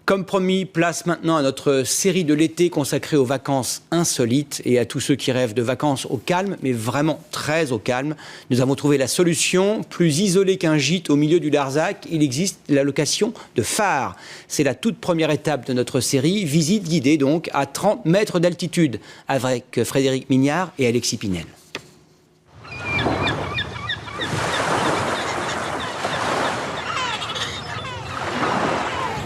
Comme promis, place maintenant à notre série de l'été consacrée aux vacances insolites et à tous ceux qui rêvent de vacances au calme, mais vraiment très au calme. Nous avons trouvé la solution. Plus isolé qu'un gîte au milieu du Larzac, il existe la location de phares. C'est la toute première étape de notre série, visite guidée donc à 30 mètres d'altitude, avec Frédéric Mignard et Alexis Pinel.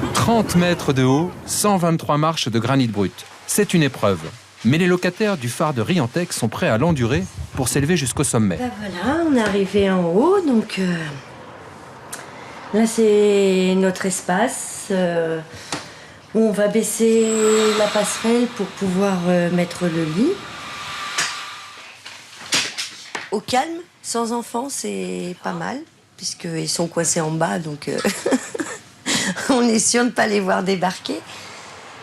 « 30 mètres de haut, 123 marches de granit brut. C'est une épreuve. Mais les locataires du phare de Riantec sont prêts à l'endurer pour s'élever jusqu'au sommet. Ben voilà, on est arrivé en haut, donc là c'est notre espace où on va baisser la passerelle pour pouvoir mettre le lit. Au calme, sans enfants, c'est pas mal, puisqu'ils sont coincés en bas, donc on est sûr de ne pas les voir débarquer.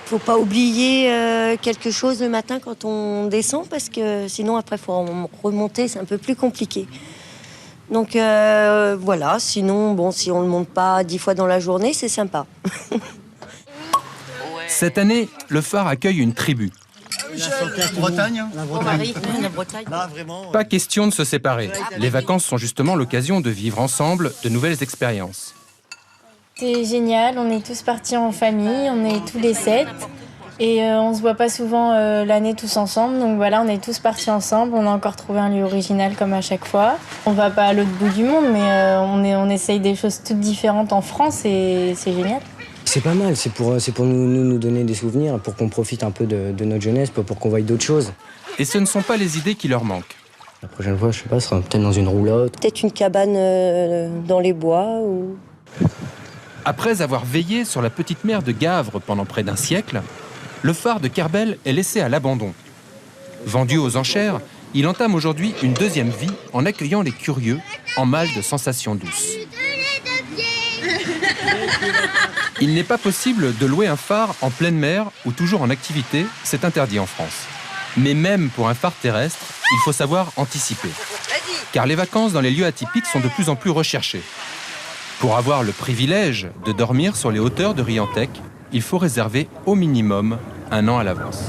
Faut pas oublier quelque chose le matin quand on descend, parce que sinon après faut remonter, c'est un peu plus compliqué. Donc voilà, sinon bon, si on ne le monte pas 10 fois dans la journée, c'est sympa. Cette année, le phare accueille une tribu. Bretagne. La Bretagne. Pas question de se séparer. Les vacances sont justement l'occasion de vivre ensemble de nouvelles expériences. C'est génial, on est tous partis en famille, on est tous les 7 et on se voit pas souvent l'année tous ensemble, donc voilà, on est tous partis ensemble, on a encore trouvé un lieu original comme à chaque fois. On va pas à l'autre bout du monde, mais on essaye des choses toutes différentes en France et c'est génial. C'est pas mal, c'est pour nous donner des souvenirs, pour qu'on profite un peu de notre jeunesse, pour qu'on voie d'autres choses. Et ce ne sont pas les idées qui leur manquent. La prochaine fois, je sais pas, ce sera peut-être dans une roulotte. Peut-être une cabane dans les bois ou... Après avoir veillé sur la petite mer de Gavre pendant près d'un siècle, le phare de Kerbel est laissé à l'abandon. Vendu aux enchères, il entame aujourd'hui une deuxième vie en accueillant les curieux en mal de sensations douces. Il n'est pas possible de louer un phare en pleine mer ou toujours en activité, c'est interdit en France. Mais même pour un phare terrestre, il faut savoir anticiper. Car les vacances dans les lieux atypiques sont de plus en plus recherchées. Pour avoir le privilège de dormir sur les hauteurs de Riantec, il faut réserver au minimum 1 an à l'avance.